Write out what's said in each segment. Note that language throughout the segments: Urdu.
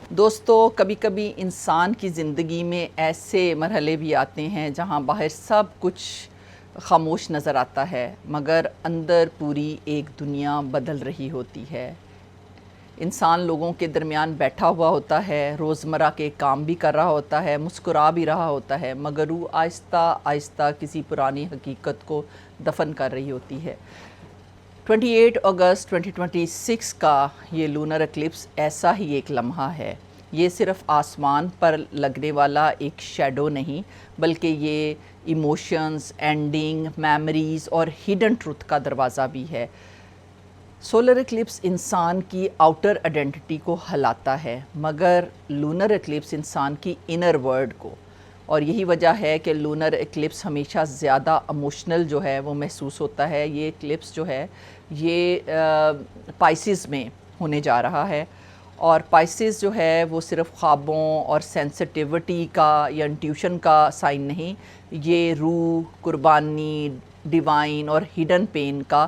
دوستو، کبھی کبھی انسان کی زندگی میں ایسے مرحلے بھی آتے ہیں جہاں باہر سب کچھ خاموش نظر آتا ہے، مگر اندر پوری ایک دنیا بدل رہی ہوتی ہے۔ انسان لوگوں کے درمیان بیٹھا ہوا ہوتا ہے، روزمرہ کے کام بھی کر رہا ہوتا ہے، مسکرا بھی رہا ہوتا ہے، مگر وہ آہستہ آہستہ کسی پرانی حقیقت کو دفن کر رہی ہوتی ہے۔ 28 اگست 2026 کا یہ لونر ایکلپس ایسا ہی ایک لمحہ ہے۔ یہ صرف آسمان پر لگنے والا ایک شیڈو نہیں، بلکہ یہ ایموشنز، اینڈنگ، میموریز اور ہیڈن ٹروتھ کا دروازہ بھی ہے۔ سولر ایکلپس انسان کی آؤٹر آئیڈینٹی کو ہلاتا ہے، مگر لونر ایکلپس انسان کی انر ورلڈ کو۔ اور یہی وجہ ہے کہ لونر ایکلپس ہمیشہ زیادہ ایموشنل جو ہے وہ محسوس ہوتا ہے۔ یہ ایکلپس جو ہے یہ پائسز میں ہونے جا رہا ہے، اور پائسز جو ہے وہ صرف خوابوں اور سینسٹیوٹی کا یا انٹیوشن کا سائن نہیں، یہ روح، قربانی، ڈیوائن اور ہیڈن پین کا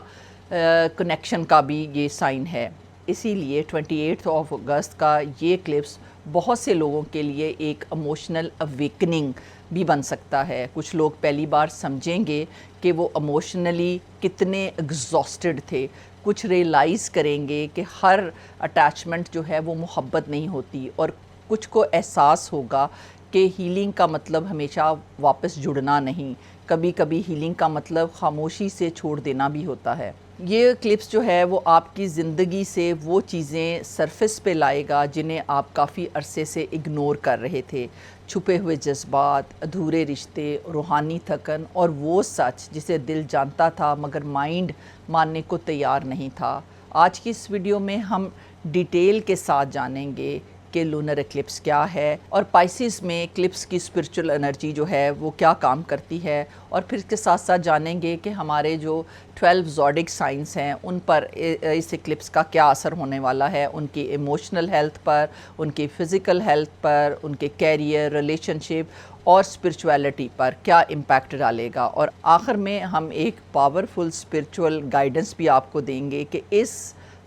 کنیکشن کا بھی یہ سائن ہے۔ اسی لیے 28 اگست کا یہ ایکلپس بہت سے لوگوں کے لیے ایک ایموشنل اویکننگ بھی بن سکتا ہے۔ کچھ لوگ پہلی بار سمجھیں گے کہ وہ ایموشنلی کتنے ایگزاسٹڈ تھے، کچھ ریئلائز کریں گے کہ ہر اٹیچمنٹ جو ہے وہ محبت نہیں ہوتی، اور کچھ کو احساس ہوگا کہ ہیلنگ کا مطلب ہمیشہ واپس جڑنا نہیں، کبھی کبھی ہیلنگ کا مطلب خاموشی سے چھوڑ دینا بھی ہوتا ہے۔ یہ کلپس جو ہے وہ آپ کی زندگی سے وہ چیزیں سرفس پہ لائے گا جنہیں آپ کافی عرصے سے اگنور کر رہے تھے، چھپے ہوئے جذبات، ادھورے رشتے، روحانی تھکن اور وہ سچ جسے دل جانتا تھا مگر مائنڈ ماننے کو تیار نہیں تھا۔ آج کی اس ویڈیو میں ہم ڈیٹیل کے ساتھ جانیں گے کہ لونر ایکلپس کیا ہے، اور پائسز میں ایکلپس کی اسپرچول انرجی جو ہے وہ کیا کام کرتی ہے، اور پھر اس کے ساتھ ساتھ جانیں گے کہ ہمارے جو 12 زوڈک سائنس ہیں ان پر اس ایکلپس کا کیا اثر ہونے والا ہے، ان کی ایموشنل ہیلتھ پر، ان کی فزیکل ہیلتھ پر، ان کے کیریئر، ریلیشن شپ اور اسپرچویلٹی پر کیا امپیکٹ ڈالے گا، اور آخر میں ہم ایک پاورفل اسپرچول گائیڈنس بھی آپ کو دیں گے کہ اس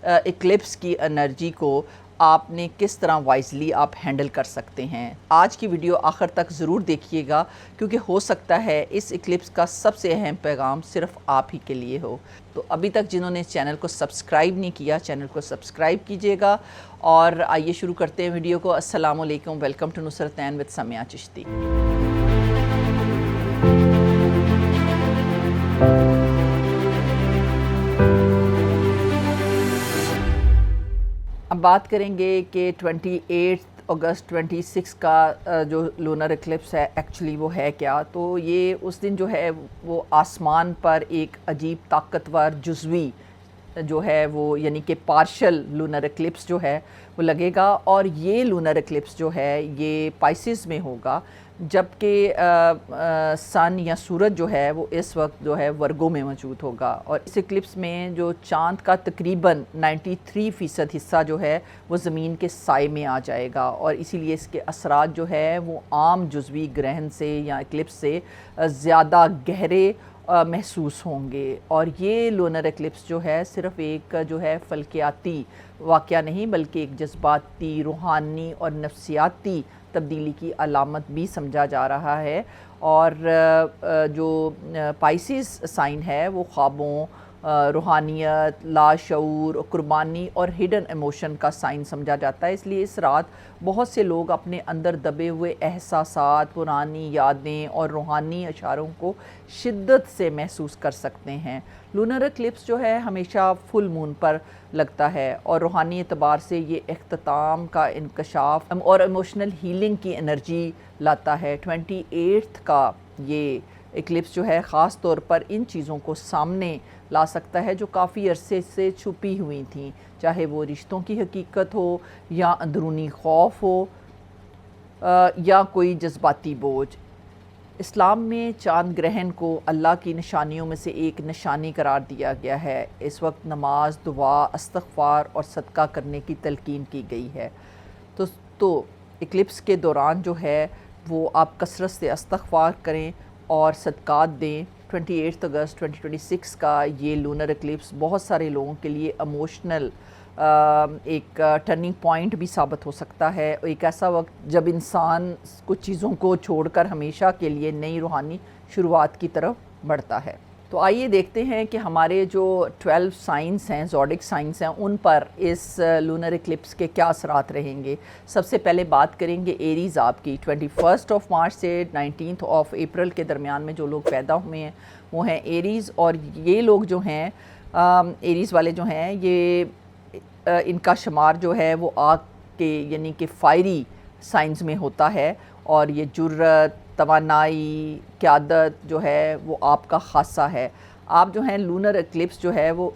ایکلپس کی انرجی کو آپ نے کس طرح وائزلی آپ ہینڈل کر سکتے ہیں۔ آج کی ویڈیو آخر تک ضرور دیکھیے گا، کیونکہ ہو سکتا ہے اس ایکلپس کا سب سے اہم پیغام صرف آپ ہی کے لیے ہو۔ تو ابھی تک جنہوں نے چینل کو سبسکرائب نہیں کیا، چینل کو سبسکرائب کیجیے گا، اور آئیے شروع کرتے ہیں ویڈیو کو۔ السلام علیکم، welcome to Nusratain with Sumaiya Chishti. اب بات کریں گے کہ 28 اگست 26 کا جو لونر ایکلپس ہے ایکچولی وہ ہے کیا۔ تو یہ اس دن جو ہے وہ آسمان پر ایک عجیب طاقتور جزوی جو ہے وہ یعنی کہ پارشل لونر ایکلپس جو ہے وہ لگے گا، اور یہ لونر ایکلپس جو ہے یہ پائسز میں ہوگا، جبکہ سن یا سورج جو ہے وہ اس وقت جو ہے ورگو میں موجود ہوگا، اور اس ایکلپس میں جو چاند کا تقریباً 93% حصہ جو ہے وہ زمین کے سائے میں آ جائے گا، اور اسی لیے اس کے اثرات جو ہے وہ عام جزوی گرہن سے یا ایکلپس سے زیادہ گہرے محسوس ہوں گے۔ اور یہ لونر ایکلپس جو ہے صرف ایک جو ہے فلکیاتی واقعہ نہیں، بلکہ ایک جذباتی، روحانی اور نفسیاتی تبدیلی کی علامت بھی سمجھا جا رہا ہے۔ اور جو پائسز سائن ہے وہ خوابوں، روحانیت، لاشعور، قربانی اور ہڈن ایموشن کا سائن سمجھا جاتا ہے۔ اس لیے اس رات بہت سے لوگ اپنے اندر دبے ہوئے احساسات، پرانی یادیں اور روحانی اشاروں کو شدت سے محسوس کر سکتے ہیں۔ لونر ایکلپس جو ہے ہمیشہ فل مون پر لگتا ہے، اور روحانی اعتبار سے یہ اختتام کا انکشاف اور ایموشنل ہیلنگ کی انرجی لاتا ہے۔ 28 کا یہ ایکلپس جو ہے خاص طور پر ان چیزوں کو سامنے لا سکتا ہے جو کافی عرصے سے چھپی ہوئی تھیں، چاہے وہ رشتوں کی حقیقت ہو، یا اندرونی خوف ہو، یا کوئی جذباتی بوجھ۔ اسلام میں چاند گرہن کو اللہ کی نشانیوں میں سے ایک نشانی قرار دیا گیا ہے۔ اس وقت نماز، دعا، استغفار اور صدقہ کرنے کی تلقین کی گئی ہے۔ تو ایکلپس کے دوران جو ہے وہ آپ کثرت سے استغفار کریں اور صدقات دیں۔ 28 اگست 2026 کا یہ لونر ایکلپس بہت سارے لوگوں کے لیے ایموشنل ایک ٹرننگ پوائنٹ بھی ثابت ہو سکتا ہے، ایک ایسا وقت جب انسان کچھ چیزوں کو چھوڑ کر ہمیشہ کے لیے نئی روحانی شروعات کی طرف بڑھتا ہے۔ تو آئیے دیکھتے ہیں کہ ہمارے جو 12 سائنس ہیں، زوڈک سائنس ہیں، ان پر اس لونر ایکلپس کے کیا اثرات رہیں گے۔ سب سے پہلے بات کریں گے ایریز آپ کی۔ 21 مارچ سے 19 اپریل کے درمیان میں جو لوگ پیدا ہوئے ہیں وہ ہیں ایریز، اور یہ لوگ جو ہیں ایریز والے جو ہیں یہ ان کا شمار جو ہے وہ آگ کے یعنی کہ فائری سائنس میں ہوتا ہے، اور یہ جرت، توانائی، قیادت جو ہے وہ آپ کا خاصہ ہے۔ آپ جو ہیں لونر ایکلپس جو ہے وہ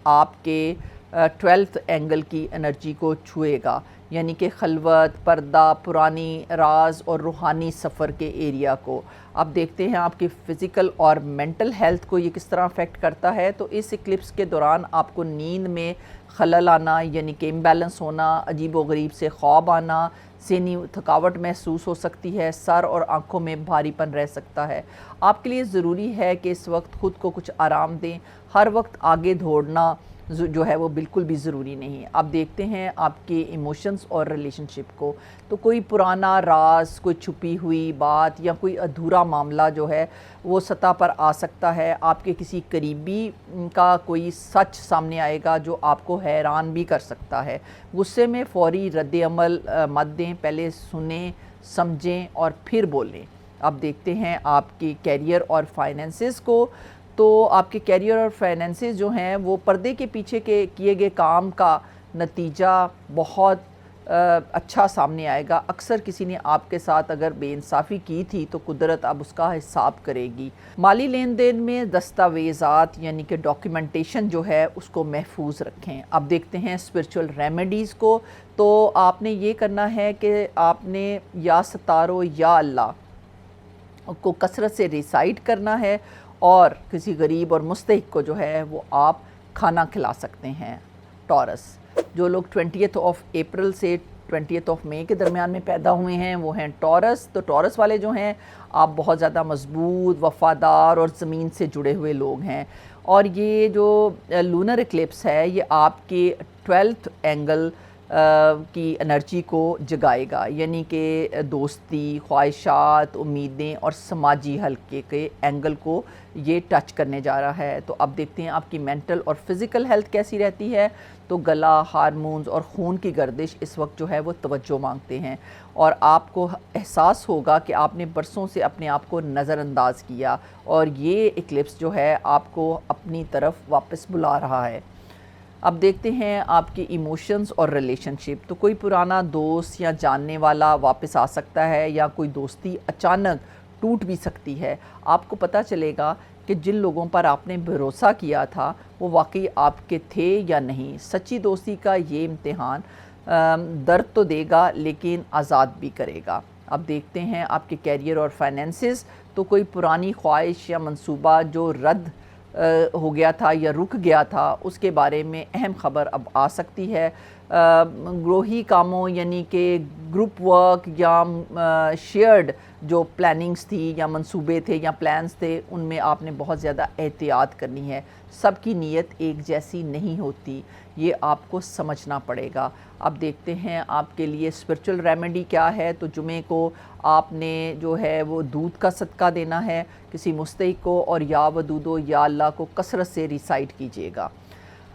آپ کے 12th اینگل کی انرجی کو چھوئے گا، یعنی کہ خلوت، پردہ، پرانی راز اور روحانی سفر کے ایریا کو۔ اب دیکھتے ہیں آپ کی فزیکل اور مینٹل ہیلتھ کو یہ کس طرح افیکٹ کرتا ہے۔ تو اس ایکلپس کے دوران آپ کو نیند میں خلل آنا، یعنی کہ امبیلنس ہونا، عجیب و غریب سے خواب آنا، ذہنی تھکاوٹ محسوس ہو سکتی ہے، سر اور آنکھوں میں بھاری پن رہ سکتا ہے۔ آپ کے لیے ضروری ہے کہ اس وقت خود کو کچھ آرام دیں، ہر وقت آگے دوڑنا جو ہے وہ بالکل بھی ضروری نہیں۔ اب دیکھتے ہیں آپ کے ایموشنز اور ریلیشن شپ کو۔ تو کوئی پرانا راز، کوئی چھپی ہوئی بات یا کوئی ادھورا معاملہ جو ہے وہ سطح پر آ سکتا ہے۔ آپ کے کسی قریبی کا کوئی سچ سامنے آئے گا جو آپ کو حیران بھی کر سکتا ہے۔ غصے میں فوری رد عمل مت دیں، پہلے سنیں، سمجھیں اور پھر بولیں۔ اب دیکھتے ہیں آپ کے کیریئر اور فائنینسز کو۔ تو آپ کے کیریئر اور فائنینسز جو ہیں وہ پردے کے پیچھے کے کیے گئے کام کا نتیجہ بہت اچھا سامنے آئے گا۔ اکثر کسی نے آپ کے ساتھ اگر بے انصافی کی تھی تو قدرت اب اس کا حساب کرے گی۔ مالی لین دین میں دستاویزات یعنی کہ ڈاکیومنٹیشن جو ہے اس کو محفوظ رکھیں۔ اب دیکھتے ہیں اسپرچول ریمیڈیز کو۔ تو آپ نے یہ کرنا ہے کہ آپ نے یا ستارو یا اللہ کو کثرت سے ریسائٹ کرنا ہے، اور کسی غریب اور مستحق کو جو ہے وہ آپ کھانا کھلا سکتے ہیں۔ ٹورس، جو لوگ 20 اپریل سے 20 مئی کے درمیان میں پیدا ہوئے ہیں وہ ہیں ٹورس۔ تو ٹورس والے جو ہیں آپ بہت زیادہ مضبوط، وفادار اور زمین سے جڑے ہوئے لوگ ہیں، اور یہ جو لونر ایکلپس ہے یہ آپ کے 12th اینگل کی انرجی کو جگائے گا، یعنی کہ دوستی، خواہشات، امیدیں اور سماجی حلقے کے اینگل کو یہ ٹچ کرنے جا رہا ہے۔ تو اب دیکھتے ہیں آپ کی مینٹل اور فزیکل ہیلتھ کیسی رہتی ہے۔ تو گلا، ہارمونز اور خون کی گردش اس وقت جو ہے وہ توجہ مانگتے ہیں، اور آپ کو احساس ہوگا کہ آپ نے برسوں سے اپنے آپ کو نظر انداز کیا، اور یہ ایکلپس جو ہے آپ کو اپنی طرف واپس بلا رہا ہے۔ اب دیکھتے ہیں آپ کی ایموشنز اور ریلیشن شپ۔ تو کوئی پرانا دوست یا جاننے والا واپس آ سکتا ہے، یا کوئی دوستی اچانک ٹوٹ بھی سکتی ہے۔ آپ کو پتہ چلے گا کہ جن لوگوں پر آپ نے بھروسہ کیا تھا وہ واقعی آپ کے تھے یا نہیں۔ سچی دوستی کا یہ امتحان درد تو دے گا لیکن آزاد بھی کرے گا۔ اب دیکھتے ہیں آپ کے کیریئر اور فائنینسز۔ تو کوئی پرانی خواہش یا منصوبہ جو رد ہو گیا تھا یا رک گیا تھا اس کے بارے میں اہم خبر اب آ سکتی ہے۔ گروہی کاموں یعنی کہ گروپ ورک یا شیئرڈ جو پلاننگز تھی یا منصوبے تھے یا پلانز تھے ان میں آپ نے بہت زیادہ احتیاط کرنی ہے۔ سب کی نیت ایک جیسی نہیں ہوتی، یہ آپ کو سمجھنا پڑے گا۔ اب دیکھتے ہیں آپ کے لیے اسپرچول ریمیڈی کیا ہے۔ تو جمعے کو آپ نے جو ہے وہ دودھ کا صدقہ دینا ہے کسی مستحق کو، اور یا ودودو یا اللہ کو کثرت سے ریسائٹ کیجیے گا۔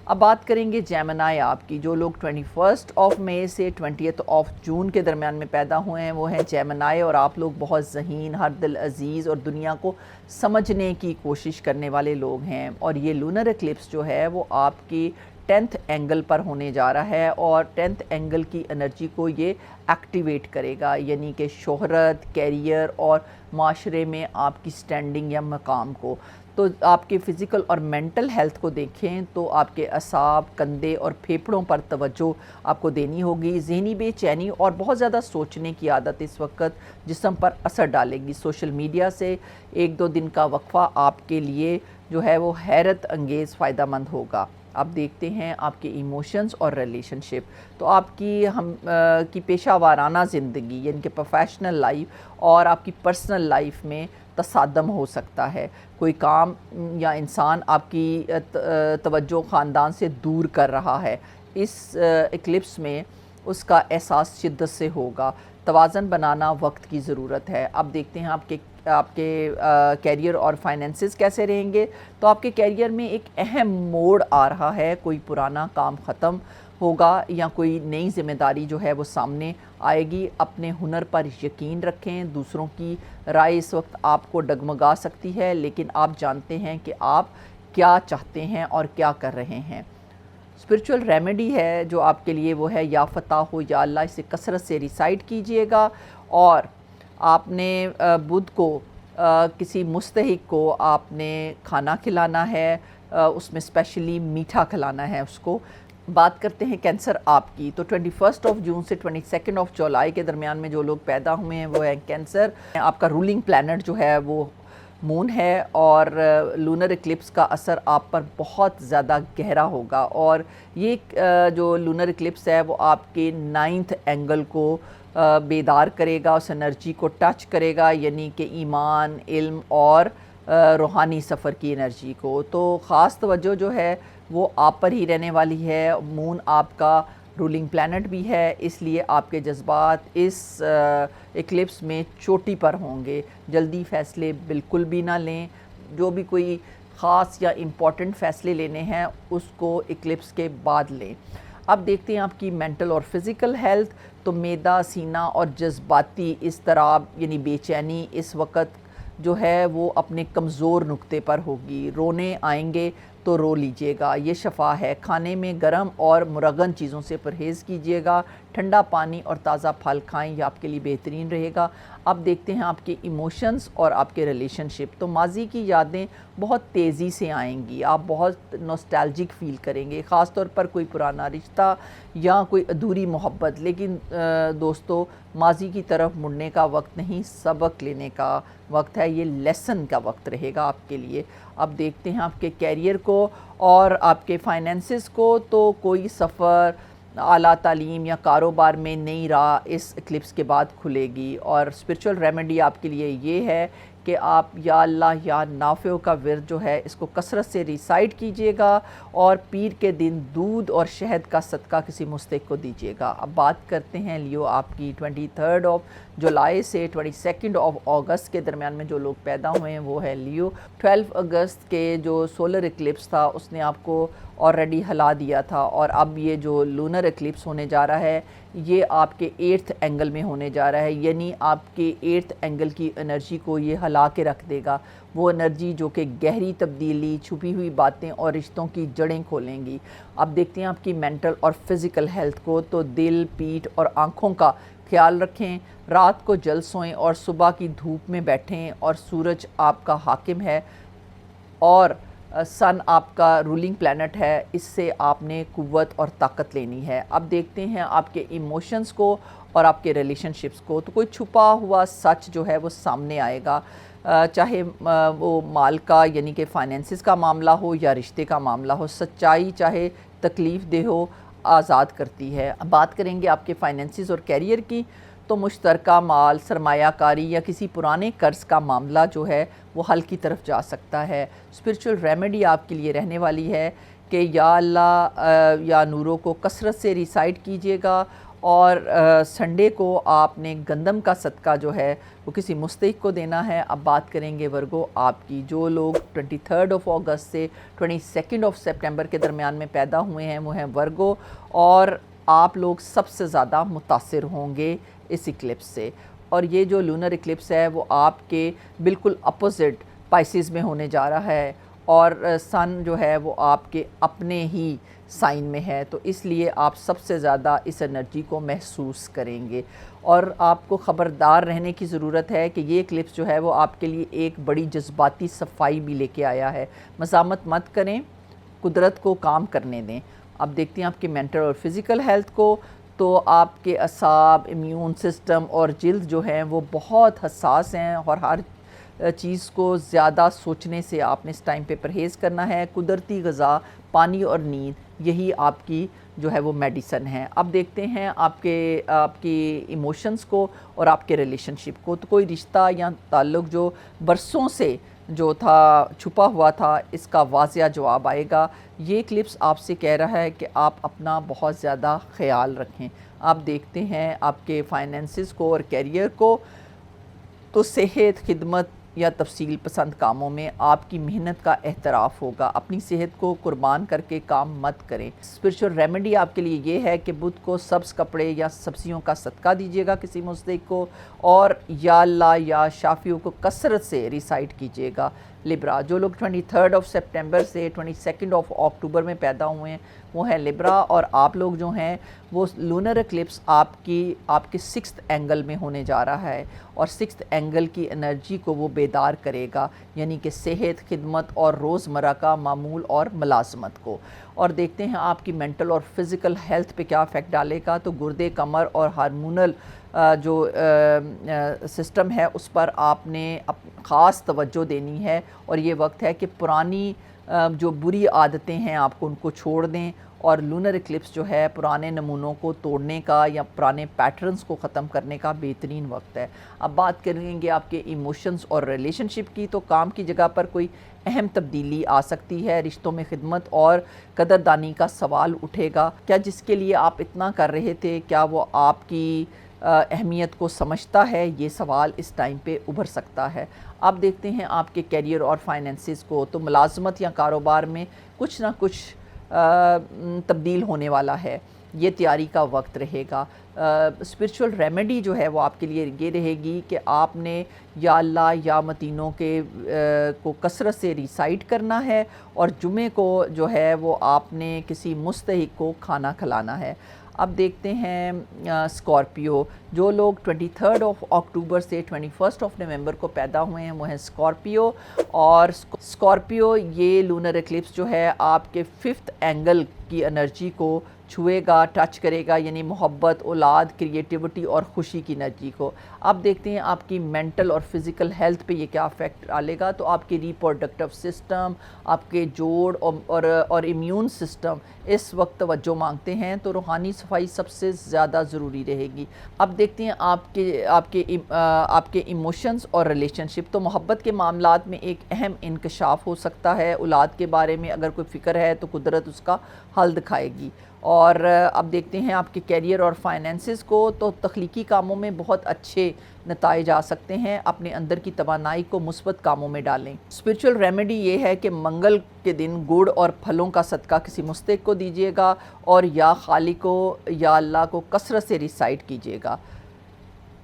اب بات کریں گے جیمنائی آپ کی۔ جو لوگ 21 مئی سے 20 جون کے درمیان میں پیدا ہوئے ہیں وہ ہیں جیمنائی، اور آپ لوگ بہت ذہین، ہر دل عزیز اور دنیا کو سمجھنے کی کوشش کرنے والے لوگ ہیں، اور یہ لونر ایکلپس جو ہے وہ آپ کی 10th اینگل پر ہونے جا رہا ہے، اور 10th اینگل کی انرجی کو یہ ایکٹیویٹ کرے گا، یعنی کہ شہرت، کیریئر اور معاشرے میں آپ کی سٹینڈنگ یا مقام کو۔ تو آپ کے فزیکل اور مینٹل ہیلتھ کو دیکھیں تو آپ کے اعصاب، کندھے اور پھیپھڑوں پر توجہ آپ کو دینی ہوگی۔ ذہنی بے چینی اور بہت زیادہ سوچنے کی عادت اس وقت جسم پر اثر ڈالے گی۔ سوشل میڈیا سے 1-2 دن کا وقفہ آپ کے لیے جو ہے وہ حیرت انگیز فائدہ مند ہوگا۔ اب دیکھتے ہیں آپ کے ایموشنز اور ریلیشن شپ۔ تو آپ کی پیشہ وارانہ زندگی یعنی کہ پروفیشنل لائف اور آپ کی پرسنل لائف میں تصادم ہو سکتا ہے۔ کوئی کام یا انسان آپ کی توجہ خاندان سے دور کر رہا ہے۔ اس اکلپس میں اس کا احساس شدت سے ہوگا۔ توازن بنانا وقت کی ضرورت ہے۔ اب دیکھتے ہیں آپ کے کیریئر اور فائنینسز کیسے رہیں گے۔ تو آپ کے کیریئر میں ایک اہم موڑ آ رہا ہے، کوئی پرانا کام ختم ہوگا یا کوئی نئی ذمہ داری جو ہے وہ سامنے آئے گی۔ اپنے ہنر پر یقین رکھیں۔ دوسروں کی رائے اس وقت آپ کو ڈگمگا سکتی ہے، لیکن آپ جانتے ہیں کہ آپ کیا چاہتے ہیں اور کیا کر رہے ہیں۔ اسپرچول ریمیڈی ہے جو آپ کے لیے وہ ہے یا فتح ہو یا اللہ، اسے کثرت سے ریسائٹ کیجئے گا، اور آپ نے بدھ کو کسی مستحق کو آپ نے کھانا کھلانا ہے، اس میں اسپیشلی میٹھا کھلانا ہے اس کو۔ بات کرتے ہیں کینسر آپ کی، تو 21 جون سے 22 جولائی کے درمیان میں جو لوگ پیدا ہوئے ہیں وہ ہے کینسر۔ آپ کا رولنگ پلانٹ جو ہے وہ مون ہے، اور لونر اکلپس کا اثر آپ پر بہت زیادہ گہرا ہوگا، اور یہ جو لونر اکلپس ہے وہ آپ کے 9th اینگل کو بیدار کرے گا، اس انرجی کو ٹچ کرے گا، یعنی کہ ایمان، علم اور روحانی سفر کی انرجی کو۔ تو خاص توجہ جو ہے وہ آپ پر ہی رہنے والی ہے۔ مون آپ کا رولنگ پلانٹ بھی ہے، اس لیے آپ کے جذبات اس اکلپس میں چوٹی پر ہوں گے۔ جلدی فیصلے بالکل بھی نہ لیں، جو بھی کوئی خاص یا امپورٹنٹ فیصلے لینے ہیں اس کو اکلپس کے بعد لیں۔ اب دیکھتے ہیں آپ کی مینٹل اور فزیکل ہیلتھ۔ تو معدہ، سینہ اور جذباتی اضطراب یعنی بے چینی اس وقت جو ہے وہ اپنے کمزور نقطے پر ہوگی۔ رونے آئیں گے تو رو لیجئے گا، یہ شفا ہے۔ کھانے میں گرم اور مرغن چیزوں سے پرہیز کیجئے گا۔ ٹھنڈا پانی اور تازہ پھل کھائیں، یہ آپ کے لیے بہترین رہے گا۔ اب دیکھتے ہیں آپ کے ایموشنز اور آپ کے ریلیشن شپ۔ تو ماضی کی یادیں بہت تیزی سے آئیں گی، آپ بہت نوسٹیلجک فیل کریں گے، خاص طور پر کوئی پرانا رشتہ یا کوئی ادھوری محبت۔ لیکن دوستو، ماضی کی طرف مڑنے کا وقت نہیں، سبق لینے کا وقت ہے، یہ لیسن کا وقت رہے گا آپ کے لیے۔ اب دیکھتے ہیں آپ کے کیریئر کو اور آپ کے فائنینسز کو۔ تو کوئی سفر، اعلیٰ تعلیم یا کاروبار میں نئی راہ اس اکلپس کے بعد کھلے گی۔ اور اسپرچول ریمیڈی آپ کے لیے یہ ہے کہ آپ یا اللہ یا نافع کا ورد جو ہے اس کو کثرت سے ریسائٹ کیجئے گا، اور پیر کے دن دودھ اور شہد کا صدقہ کسی مستحق کو دیجئے گا۔ اب بات کرتے ہیں لیو آپ کی 23 جولائی سے 22 اگست کے درمیان میں جو لوگ پیدا ہوئے ہیں وہ ہے لیو۔ 12 اگست کے جو سولر اکلپس تھا اس نے آپ کو آلریڈی ہلا دیا تھا، اور اب یہ جو لونر اکلپس ہونے جا رہا ہے یہ آپ کے 8th اینگل میں ہونے جا رہا ہے، یعنی آپ کے 8th اینگل کی انرجی کو یہ ہلا کے رکھ دے گا۔ وہ انرجی جو کہ گہری تبدیلی، چھپی ہوئی باتیں اور رشتوں کی جڑیں کھولیں گی۔ اب دیکھتے ہیں آپ کی مینٹل اور فزیکل ہیلتھ کو۔ تو دل، پیٹھ اور آنکھوں کا خیال رکھیں، رات کو جلد سوئیں اور صبح کی دھوپ میں بیٹھیں، اور سورج آپ کا حاکم ہے اور سن آپ کا رولنگ پلانٹ ہے، اس سے آپ نے قوت اور طاقت لینی ہے۔ اب دیکھتے ہیں آپ کے ایموشنز کو اور آپ کے ریلیشن شپس کو۔ تو کوئی چھپا ہوا سچ جو ہے وہ سامنے آئے گا، چاہے وہ مال کا یعنی کہ فائنینسز کا معاملہ ہو یا رشتے کا معاملہ ہو۔ سچائی چاہے تکلیف دہ ہو، آزاد کرتی ہے۔ اب بات کریں گے آپ کے فائنینسز اور کیریئر کی۔ تو مشترکہ مال، سرمایہ کاری یا کسی پرانے قرض کا معاملہ جو ہے وہ حل کی طرف جا سکتا ہے۔ اسپرچول ریمیڈی آپ کے لیے رہنے والی ہے کہ یا اللہ یا نوروں کو کثرت سے ریسائٹ کیجئے گا، اور سنڈے کو آپ نے گندم کا صدقہ جو ہے وہ کسی مستحق کو دینا ہے۔ اب بات کریں گے ورگو آپ کی۔ جو لوگ 23 اگست سے 22 سپٹمبر کے درمیان میں پیدا ہوئے ہیں وہ ہیں ورگو، اور آپ لوگ سب سے زیادہ متاثر ہوں گے اس اکلپس سے۔ اور یہ جو لونر اکلپس ہے وہ آپ کے بالکل اپوزٹ پائسز میں ہونے جا رہا ہے، اور سن جو ہے وہ آپ کے اپنے ہی سائن میں ہے، تو اس لیے آپ سب سے زیادہ اس انرجی کو محسوس کریں گے۔ اور آپ کو خبردار رہنے کی ضرورت ہے کہ یہ اکلپس جو ہے وہ آپ کے لیے ایک بڑی جذباتی صفائی بھی لے کے آیا ہے۔ مزاحمت مت کریں، قدرت کو کام کرنے دیں۔ اب دیکھتے ہیں آپ کی مینٹل اور فزیکل ہیلتھ کو۔ تو آپ کے اعصاب، امیون سسٹم اور جلد جو ہیں وہ بہت حساس ہیں، اور ہر چیز کو زیادہ سوچنے سے آپ نے اس ٹائم پہ پرہیز کرنا ہے۔ قدرتی غذا، پانی اور نیند، یہی آپ کی جو ہے وہ میڈیسن ہے۔ اب دیکھتے ہیں آپ کی ایموشنز کو اور آپ کے ریلیشن شپ کو۔ تو کوئی رشتہ یا تعلق جو برسوں سے جو تھا چھپا ہوا تھا، اس کا واضح جواب آئے گا۔ یہ کلپس آپ سے کہہ رہا ہے کہ آپ اپنا بہت زیادہ خیال رکھیں۔ آپ دیکھتے ہیں آپ کے فائنینسز کو اور کیریئر کو، تو صحت، خدمت یا تفصیل پسند کاموں میں آپ کی محنت کا احتراف ہوگا۔ اپنی صحت کو قربان کر کے کام مت کریں۔ اسپرچول ریمیڈی آپ کے لیے یہ ہے کہ بدھ کو سبز کپڑے یا سبزیوں کا صدقہ دیجیے گا کسی مستحق کو، اور یا اللہ یا شافیوں کو کثرت سے ریسائٹ کیجیے گا۔ لبرا، جو لوگ 23 سپٹمبر سے 22 اکتوبر میں پیدا ہوئے ہیں وہ ہیں لبرا، اور آپ لوگ جو ہیں وہ لونر ایکلپس آپ کے 6th اینگل میں ہونے جا رہا ہے، اور 6th اینگل کی انرجی کو وہ بیدار کرے گا، یعنی کہ صحت، خدمت اور روزمرہ کا معمول اور ملازمت کو۔ اور دیکھتے ہیں آپ کی مینٹل اور فزیکل ہیلتھ پہ کیا افیکٹ ڈالے گا۔ تو گردے، کمر اور ہارمونل جو سسٹم ہے اس پر آپ نے خاص توجہ دینی ہے، اور یہ وقت ہے کہ پرانی جو بری عادتیں ہیں آپ کو ان کو چھوڑ دیں، اور لونر ایکلپس جو ہے پرانے نمونوں کو توڑنے کا یا پرانے پیٹرنز کو ختم کرنے کا بہترین وقت ہے۔ اب بات کریں گے آپ کے ایموشنز اور ریلیشن شپ کی، تو کام کی جگہ پر کوئی اہم تبدیلی آ سکتی ہے، رشتوں میں خدمت اور قدردانی کا سوال اٹھے گا۔ کیا جس کے لیے آپ اتنا کر رہے تھے، کیا وہ آپ کی اہمیت کو سمجھتا ہے؟ یہ سوال اس ٹائم پہ ابھر سکتا ہے۔ آپ دیکھتے ہیں آپ کے کیریئر اور فائنینسز کو، تو ملازمت یا کاروبار میں کچھ نہ کچھ تبدیل ہونے والا ہے، یہ تیاری کا وقت رہے گا۔ اسپرچول ریمیڈی جو ہے وہ آپ کے لیے یہ رہے گی کہ آپ نے یا اللہ یا متینوں کو کثرت سے ریسائٹ کرنا ہے، اور جمعے کو جو ہے وہ آپ نے کسی مستحق کو کھانا کھلانا ہے۔ اب دیکھتے ہیں اسکارپیو، جو لوگ 23 اکتوبر سے 21 نومبر کو پیدا ہوئے ہیں وہ ہیں اسکارپیو، اور اسکارپیو یہ لونر ایکلپس جو ہے آپ کے 5th اینگل کی انرجی کو چھوئے گا، ٹچ کرے گا، یعنی محبت، اولاد، کریٹیوٹی اور خوشی کی انرجی کو۔ اب دیکھتے ہیں آپ کی مینٹل اور فزیکل ہیلتھ پہ یہ کیا افیکٹ ڈالے گا۔ تو آپ کی ریپروڈکٹیو سسٹم، آپ کے جوڑ اور امیون سسٹم اس وقت توجہ مانگتے ہیں، تو روحانی صفائی سب سے زیادہ ضروری رہے گی۔ اب دیکھتے ہیں آپ کے ایموشنز اور ریلیشن شپ، تو محبت کے معاملات میں ایک اہم انکشاف ہو سکتا ہے۔ اولاد کے بارے میں اگر کوئی فکر ہے تو قدرت اس کا حل دکھائے گی۔ اور اب دیکھتے ہیں آپ کے کیریئر اور فائنینسز کو، تو تخلیقی کاموں میں بہت اچھے نتائج آ سکتے ہیں۔ اپنے اندر کی توانائی کو مثبت کاموں میں ڈالیں۔ اسپرچول ریمیڈی یہ ہے کہ منگل کے دن گڑ اور پھلوں کا صدقہ کسی مستحق کو دیجیے گا، اور یا خالق کو یا اللہ کو کثرت سے ریسائٹ کیجیے گا۔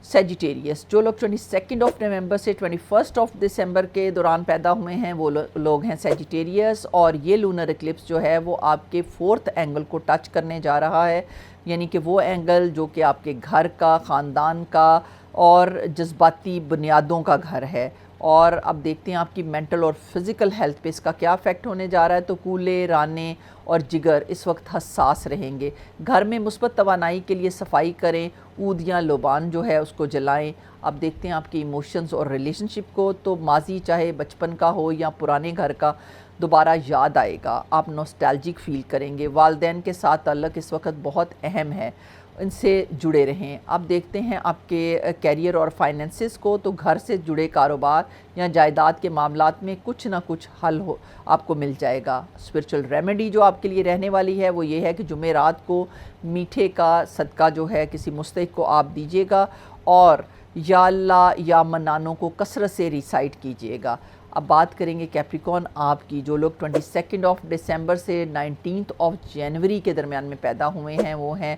سیجیٹیریس، جو لوگ 22 نومبر سے 21 دسمبر کے دوران پیدا ہوئے ہیں وہ لوگ ہیں سیجیٹیریس، اور یہ لونر ایکلپس جو ہے وہ آپ کے 4th اینگل کو ٹچ کرنے جا رہا ہے، یعنی کہ وہ اینگل جو کہ آپ کے گھر کا، خاندان کا اور جذباتی بنیادوں کا گھر ہے۔ اور اب دیکھتے ہیں آپ کی مینٹل اور فزیکل ہیلتھ پہ اس کا کیا افیکٹ ہونے جا رہا ہے۔ تو کولے، رانے اور جگر اس وقت حساس رہیں گے۔ گھر میں مثبت توانائی کے لیے صفائی کریں، عود یا لوبان جو ہے اس کو جلائیں۔ اب دیکھتے ہیں آپ کی ایموشنز اور ریلیشن شپ کو، تو ماضی چاہے بچپن کا ہو یا پرانے گھر کا دوبارہ یاد آئے گا، آپ نوسٹیلجک فیل کریں گے۔ والدین کے ساتھ تعلق اس وقت بہت اہم ہے، ان سے جڑے رہیں۔ اب دیکھتے ہیں آپ کے کیریئر اور فائنینسز کو، تو گھر سے جڑے کاروبار یا جائیداد کے معاملات میں کچھ نہ کچھ حل آپ کو مل جائے گا۔ اسپرچول ریمیڈی جو آپ کے لیے رہنے والی ہے وہ یہ ہے کہ جمعرات کو میٹھے کا صدقہ جو ہے کسی مستحق کو آپ دیجیے گا، اور یا اللہ یا منانوں کو کثرت سے ریسائٹ کیجیے گا۔ اب بات کریں گے کیپریکون آپ کی، جو لوگ 22 دسمبر سے 19 جنوری کے درمیان میں پیدا ہوئے ہیں وہ ہیں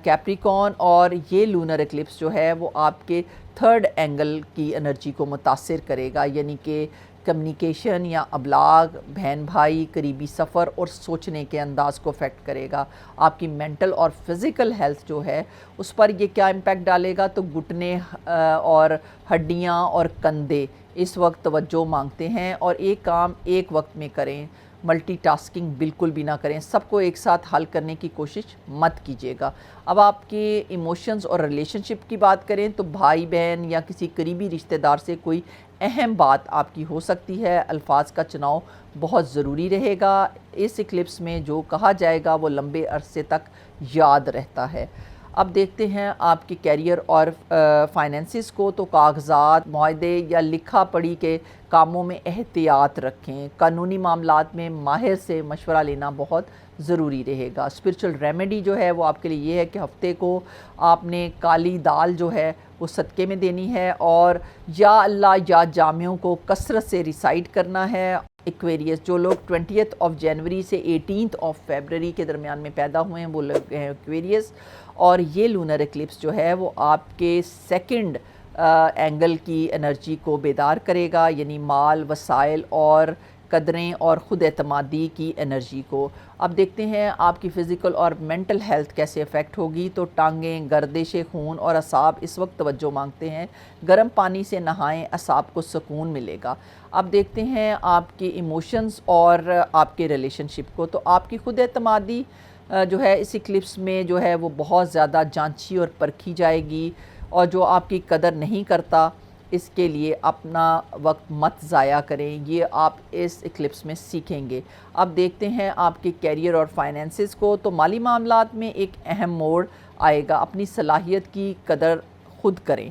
کیپریکون، اور یہ لونر ایکلپس جو ہے وہ آپ کے 3rd اینگل کی انرجی کو متاثر کرے گا، یعنی کہ کمیونیکیشن یا ابلاغ، بہن بھائی، قریبی سفر اور سوچنے کے انداز کو افیکٹ کرے گا۔ آپ کی مینٹل اور فزیکل ہیلتھ جو ہے اس پر یہ کیا امپیکٹ ڈالے گا، تو گھٹنے اور ہڈیاں اور کندھے اس وقت توجہ مانگتے ہیں، اور ایک کام ایک وقت میں کریں، ملٹی ٹاسکنگ بالکل بھی نہ کریں، سب کو ایک ساتھ حل کرنے کی کوشش مت کیجیے گا۔ اب آپ کے ایموشنز اور ریلیشن شپ کی بات کریں، تو بھائی بہن یا کسی قریبی رشتہ دار سے کوئی اہم بات آپ کی ہو سکتی ہے، الفاظ کا چناؤ بہت ضروری رہے گا۔ اس ایکلپس میں جو کہا جائے گا وہ لمبے عرصے تک یاد رہتا ہے۔ اب دیکھتے ہیں آپ کے کیریئر اور فائنینسز کو. تو کاغذات، معاہدے یا لکھا پڑھی کے کاموں میں احتیاط رکھیں. قانونی معاملات میں ماہر سے مشورہ لینا بہت ضروری رہے گا. اسپرچل ریمیڈی جو ہے وہ آپ کے لیے یہ ہے کہ ہفتے کو آپ نے کالی دال جو ہے وہ صدقے میں دینی ہے، اور یا اللہ یا جامعوں کو کثرت سے ریسائٹ کرنا ہے. ایکویریس، جو لوگ 20 جنوری سے 18 فیبرری کے درمیان میں پیدا ہوئے ہیں وہ لوگ ہیں ایکویریس. اور یہ لونر ایکلپس جو ہے وہ آپ کے سیکنڈ اینگل کی انرجی کو بیدار کرے گا، یعنی مال، وسائل اور قدریں اور خود اعتمادی کی انرجی کو. اب دیکھتے ہیں آپ کی فزیکل اور مینٹل ہیلتھ کیسے افیکٹ ہوگی. تو ٹانگیں، گردش خون اور اعصاب اس وقت توجہ مانگتے ہیں. گرم پانی سے نہائیں، اعصاب کو سکون ملے گا. اب دیکھتے ہیں آپ کے ایموشنز اور آپ کے ریلیشن شپ کو. تو آپ کی خود اعتمادی جو ہے اس ایکلپس میں جو ہے وہ بہت زیادہ جانچی اور پرکھی جائے گی، اور جو آپ کی قدر نہیں کرتا اس کے لیے اپنا وقت مت ضائع کریں. یہ آپ اس ایکلپس میں سیکھیں گے. اب دیکھتے ہیں آپ کے کیریئر اور فائنینسز کو. تو مالی معاملات میں ایک اہم موڑ آئے گا. اپنی صلاحیت کی قدر خود کریں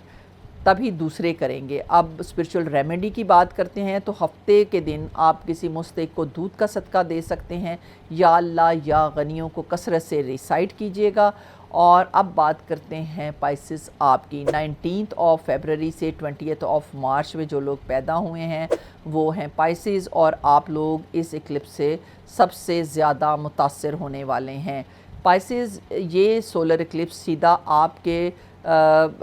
تبھی دوسرے کریں گے. اب اسپرچل ریمیڈی کی بات کرتے ہیں. تو ہفتے کے دن آپ کسی مستحق کو دودھ کا صدقہ دے سکتے ہیں. یا اللہ یا غنیوں کو کثرت سے ریسائٹ کیجیے گا. اور اب بات کرتے ہیں پائسس آپ کی. 19 فیبرری سے 20 مارچ میں جو لوگ پیدا ہوئے ہیں وہ ہیں پائسس، اور آپ لوگ اس ایکلپس سے سب سے زیادہ متاثر ہونے والے ہیں. پائسس، یہ سولر ایکلپس سیدھا آپ کے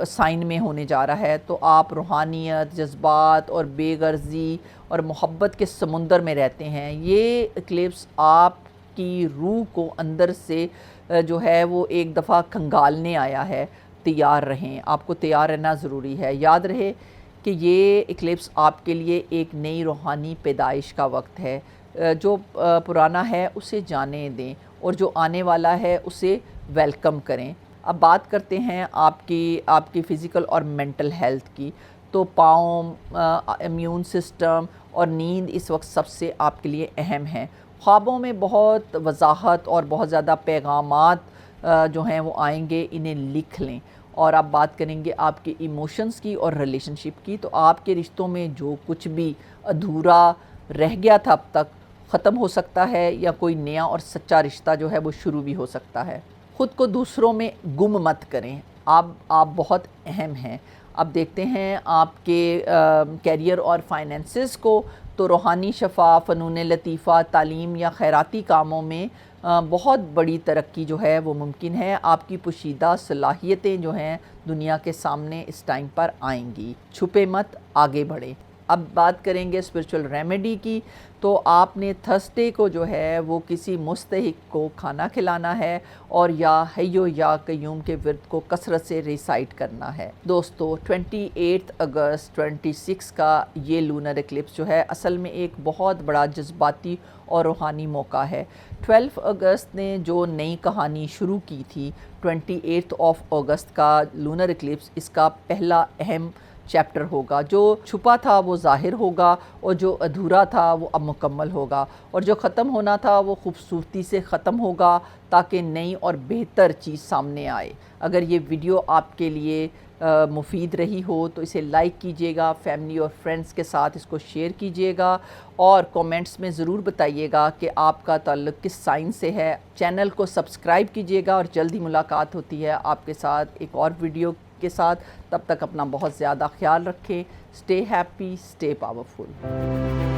سائن میں ہونے جا رہا ہے. تو آپ روحانیت، جذبات اور بے غرضی اور محبت کے سمندر میں رہتے ہیں. یہ ایکلپس آپ کی روح کو اندر سے جو ہے وہ ایک دفعہ کھنگالنے آیا ہے. تیار رہیں، آپ کو تیار رہنا ضروری ہے. یاد رہے کہ یہ ایکلپس آپ کے لیے ایک نئی روحانی پیدائش کا وقت ہے. جو پرانا ہے اسے جانے دیں، اور جو آنے والا ہے اسے ویلکم کریں. اب بات کرتے ہیں آپ کی فزیکل اور مینٹل ہیلتھ کی. تو پاؤں، امیون سسٹم اور نیند اس وقت سب سے آپ کے لیے اہم ہیں. خوابوں میں بہت وضاحت اور بہت زیادہ پیغامات جو ہیں وہ آئیں گے، انہیں لکھ لیں. اور آپ بات کریں گے آپ کے ایموشنز کی اور ریلیشن شپ کی. تو آپ کے رشتوں میں جو کچھ بھی ادھورا رہ گیا تھا اب تک ختم ہو سکتا ہے، یا کوئی نیا اور سچا رشتہ جو ہے وہ شروع بھی ہو سکتا ہے. خود کو دوسروں میں گم مت کریں. آپ بہت اہم ہیں. اب دیکھتے ہیں آپ کے کیریئر اور فائنینسز کو. تو روحانی شفا، فنون لطیفہ، تعلیم یا خیراتی کاموں میں بہت بڑی ترقی جو ہے وہ ممکن ہے. آپ کی پوشیدہ صلاحیتیں جو ہیں دنیا کے سامنے اس ٹائم پر آئیں گی. چھپے مت، آگے بڑھیں. اب بات کریں گے اسپرچل ریمیڈی کی. تو آپ نے تھرسڈے کو جو ہے وہ کسی مستحق کو کھانا کھلانا ہے، اور یا حیو یا قیوم کے ورد کو کثرت سے ریسائٹ کرنا ہے. دوستو، 28 اگست 26 کا یہ لونر ایکلپس جو ہے اصل میں ایک بہت بڑا جذباتی اور روحانی موقع ہے. 12 اگست نے جو نئی کہانی شروع کی تھی، 28 اگست کا لونر ایکلپس اس کا پہلا اہم چیپٹر ہوگا. جو چھپا تھا وہ ظاہر ہوگا، اور جو ادھورا تھا وہ اب مکمل ہوگا، اور جو ختم ہونا تھا وہ خوبصورتی سے ختم ہوگا تاکہ نئی اور بہتر چیز سامنے آئے. اگر یہ ویڈیو آپ کے لیے مفید رہی ہو تو اسے لائک کیجیے گا، فیملی اور فرینڈز کے ساتھ اس کو شیئر کیجیے گا، اور کومنٹس میں ضرور بتائیے گا کہ آپ کا تعلق کس سائن سے ہے. چینل کو سبسکرائب کیجیے گا، اور جلدی ملاقات ہوتی ہے آپ کے ساتھ ایک اور ویڈیو کے ساتھ. تب تک اپنا بہت زیادہ خیال رکھیں. Stay happy, stay powerful.